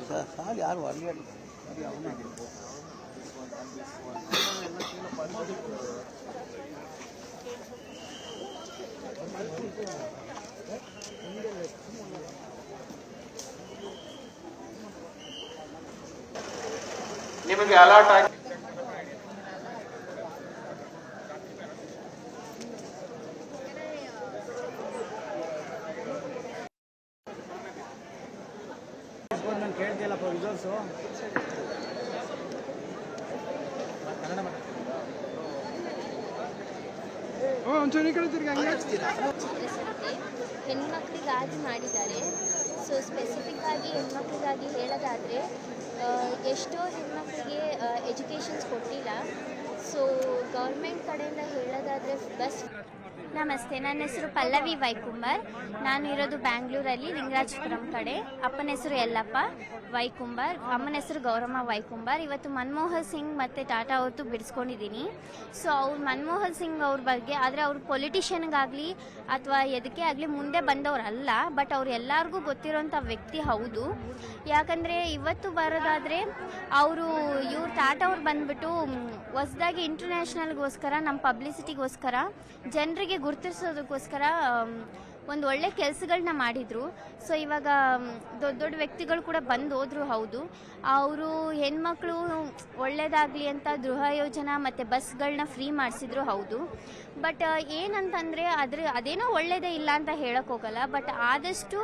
ಸಾಲು ಯಾರು ಅಲ್ಲಿಯಾಡಿ ನಿಮಗೆ ಅಲರ್ಟ್ ಆಗಿ ಕೇಳ್ತಿಲ್ಲಪ್ಪ ರಿಸಲ್ಟ್ಸು ಹೆಣ್ಮಕ್ಳಿಗಾಗಿ ಮಾಡಿದ್ದಾರೆ. ಸೊ ಸ್ಪೆಸಿಫಿಕ್ ಆಗಿ ಹೆಣ್ಮಕ್ಳಿಗಾಗಿ ಹೇಳೋದಾದರೆ ಎಷ್ಟೋ ಹೆಣ್ಮಕ್ಳಿಗೆ ಎಜುಕೇಷನ್ಸ್ ಕೊಟ್ಟಿಲ್ಲ. ಸೊ ಗೌರ್ಮೆಂಟ್ ಕಡೆಯಿಂದ ಹೇಳೋದಾದರೆ ಬಸ್. ನಮಸ್ತೆ, ನನ್ನ ಹೆಸರು ಪಲ್ಲವಿ ವೈಕುಂಬರ್. ನಾನು ಇರೋದು ಬ್ಯಾಂಗ್ಳೂರಲ್ಲಿ, ಲಿಂಗರಾಜಪುರಂ ಕಡೆ. ಅಪ್ಪನ ಹೆಸರು ಯಲ್ಲಪ್ಪ ವೈಕುಂಬರ್, ಅಮ್ಮನ ಹೆಸರು ಗೌರಮ್ಮ ವೈಕುಂಬರ್. ಇವತ್ತು ಮನಮೋಹನ್ ಸಿಂಗ್ ಮತ್ತು ಟಾಟಾ ಅವ್ರದ್ದು ಬಿಡಿಸ್ಕೊಂಡಿದ್ದೀನಿ. ಸೊ ಅವ್ರು ಮನಮೋಹನ್ ಸಿಂಗ್ ಅವ್ರ ಬಗ್ಗೆ, ಆದರೆ ಅವ್ರು ಪೊಲಿಟಿಷಿಯನ್ಗಾಗಲಿ ಅಥವಾ ಎದಕ್ಕೆ ಆಗಲಿ ಮುಂದೆ ಬಂದವರಲ್ಲ. ಬಟ್ ಅವ್ರು ಎಲ್ಲರಿಗೂ ಗೊತ್ತಿರೋಂಥ ವ್ಯಕ್ತಿ ಹೌದು. ಯಾಕಂದರೆ ಇವತ್ತು ಬರೋದಾದರೆ ಇವ್ರು ಟಾಟಾ ಅವ್ರು ಬಂದುಬಿಟ್ಟು ಹೊಸದಾಗಿ ಇಂಟರ್ನ್ಯಾಷನಲ್ಗೋಸ್ಕರ, ನಮ್ಮ ಪಬ್ಲಿಸಿಟಿಗೋಸ್ಕರ, ಜನರಿಗೆ ಗುರುತಿಸೋದಕ್ಕೋಸ್ಕರ ಒಂದು ಒಳ್ಳೆ ಕೆಲಸಗಳನ್ನ ಮಾಡಿದರು. ಸೊ ಇವಾಗ ದೊಡ್ಡ ದೊಡ್ಡ ವ್ಯಕ್ತಿಗಳು ಕೂಡ ಬಂದು ಹೋದ್ರು. ಹೌದು, ಅವರು ಹೆಣ್ಮಕ್ಳು ಒಳ್ಳೇದಾಗಲಿ ಅಂತ ಗೃಹ ಯೋಜನಾ ಮತ್ತು ಬಸ್ಗಳನ್ನ ಫ್ರೀ ಮಾಡಿಸಿದ್ರು. ಹೌದು, ಬಟ್ ಏನಂತಂದರೆ ಅದೇನೋ ಒಳ್ಳೇದೇ ಇಲ್ಲ ಅಂತ ಹೇಳೋಕ್ಕೋಗಲ್ಲ. ಬಟ್ ಆದಷ್ಟು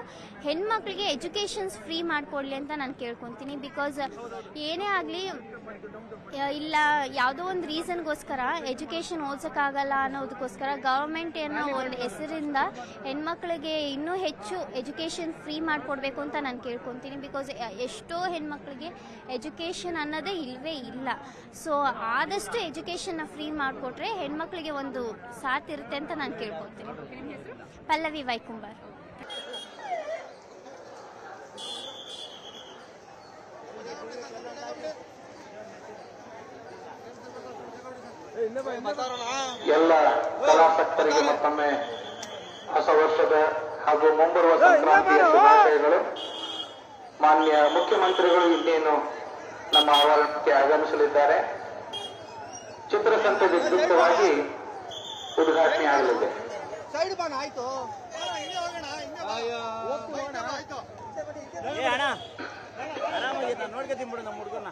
ಹೆಣ್ಮಕ್ಳಿಗೆ ಎಜುಕೇಷನ್ಸ್ ಫ್ರೀ ಮಾಡಿಕೊಡ್ಲಿ ಅಂತ ನಾನು ಕೇಳ್ಕೊತೀನಿ. ಬಿಕಾಸ್ ಏನೇ ಆಗಲಿ, ಇಲ್ಲ ಯಾವುದೋ ಒಂದು ರೀಸನ್ಗೋಸ್ಕರ ಎಜುಕೇಷನ್ ಓದಿಸೋಕ್ಕಾಗಲ್ಲ ಅನ್ನೋದಕ್ಕೋಸ್ಕರ ಗವರ್ಮೆಂಟ್ ಏನೋ ಒಂದು ಹೆಸರಿಂದ ಹೆಣ್ಮಕ್ಳಿಗೆ ಇನ್ನೂ ಹೆಚ್ಚು ಎಜುಕೇಷನ್ ಫ್ರೀ ಮಾಡಿಕೊಡ್ಬೇಕು ಅಂತ ನಾನು ಕೇಳ್ಕೊತೀನಿ. ಬಿಕಾಸ್ ಎಷ್ಟೋ ಹೆಣ್ಮಕ್ಳಿಗೆ ಎಜುಕೇಷನ್ ಅನ್ನೋದೇ ಇಲ್ಲವೇ ಇಲ್ಲ. ಸೊ ಆದಷ್ಟು ಎಜುಕೇಷನ್ನ ಫ್ರೀ ಮಾಡಿಕೊಟ್ರೆ ಹೆಣ್ಮಕ್ಳಿಗೆ ಒಂದು ಸಾಥ್ ಇರುತ್ತೆ ಅಂತ ನಾನು ಕೇಳ್ಕೊತೀನಿ. ಪಲ್ಲವಿ ವೈಕುಂಬರ್. ಎಲ್ಲ ಕಲಾಸಕ್ತರಿಗೆ ಮತ್ತೊಮ್ಮೆ ಹೊಸ ವರ್ಷದ ಹಾಗೂ ಮುಂಬರುವ ಸಂಕ್ರಾಂತಿಯ ಶುಭಾಶಯಗಳು. ಮಾನ್ಯ ಮುಖ್ಯಮಂತ್ರಿಗಳು ಇನ್ನೇನು ನಮ್ಮ ಆವರಣಕ್ಕೆ ಆಗಮಿಸಲಿದ್ದಾರೆ. ಚಿತ್ರಸಂತೆ ವಿದ್ಯುಕ್ತವಾಗಿ ಉದ್ಘಾಟನೆ ಆಗಲಿದೆ. ನೋಡ್ಕೊತೀನಿ ಬಿಡು ನಮ್ಮ ಹುಡುಗನ.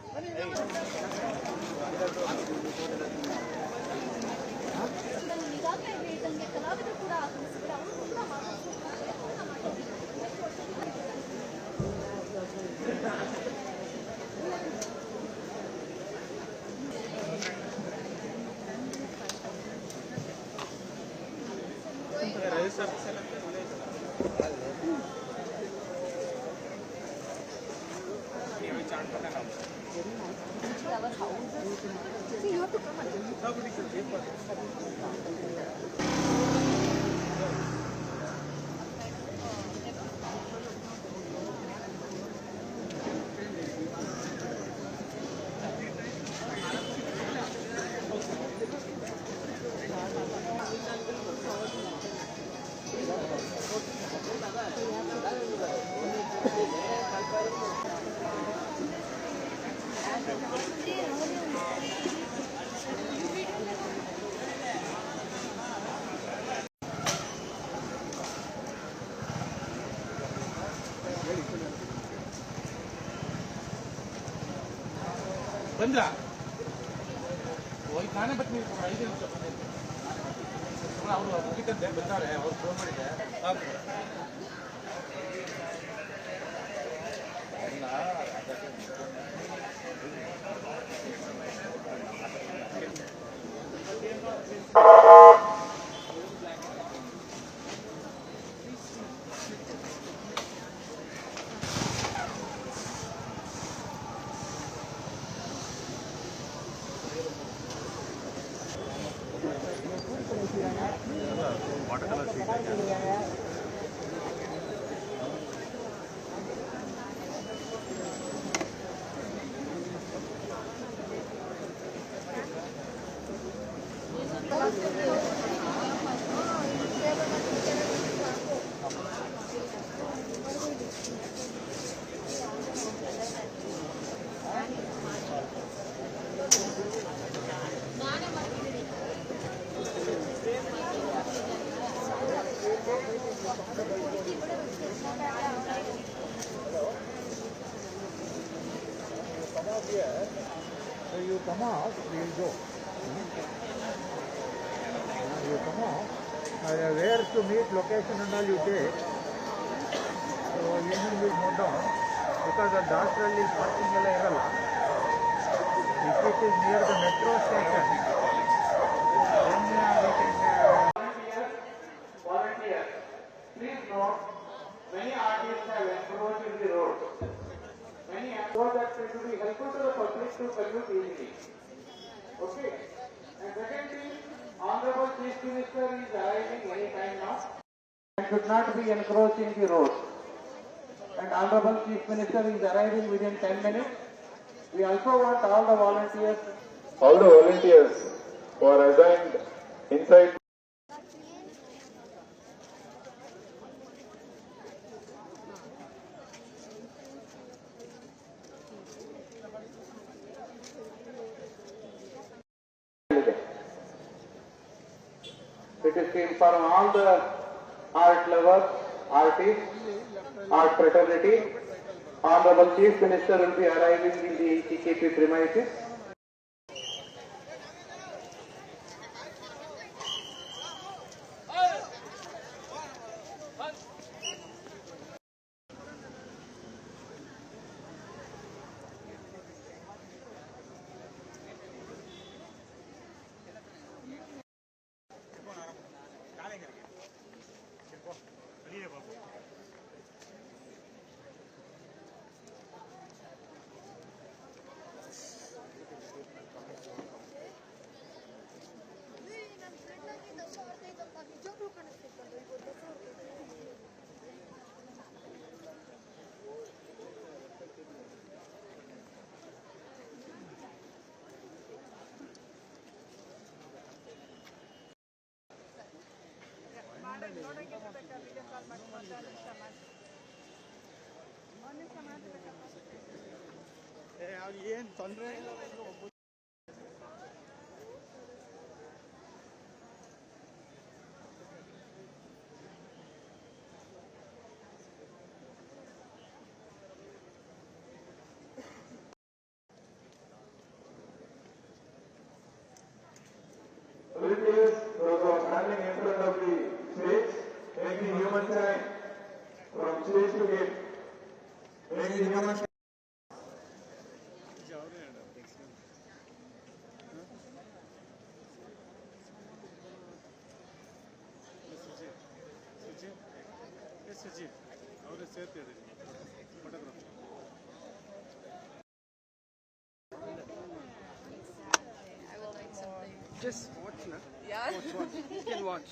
ಬಂದ್ರ ನಾನೇ ಬರ್ತೀನಿ. 5 ನಿಮಿಷ ಅವರು ಮುಗಿತಂತೆ ಬಂದವ್ರೆ. ಅವ್ರು ಫೋನ್ ಮಾಡಿದ್ದೆ. volunteer. So you come out, we will go. You come out. Where to meet, location and all you take. So evening will go down because the doctor is parking ಎಲ್ಲ ಇರಲ್ಲ. If it is near the metro station, then we can. Volunteers, please note, many artists have encroached in the road. Many approach that it will be helpful to the public to commute easily. Okay. And secondly, Honorable Chief Minister is arriving any time now and should not be encroaching the road. And Honorable Chief Minister is arriving within 10 minutes. We also want all the volunteers who are assigned inside. It is to inform all the art lovers, artists, art fraternity. Honorable Chief Minister will be arriving in the TKP premises. ಏನು ತೊಂದರೆ ಇಲ್ಲ. Volunteers, those who are standing in front of the stage, make the human sign from stage to gate. Make the human sign. ಸುಜೀವ್ ಅವರೇ ಸೇರ್ತಿದ್ದಾರೆ photograph. Just watch, na? Yeah. Watch. You can watch.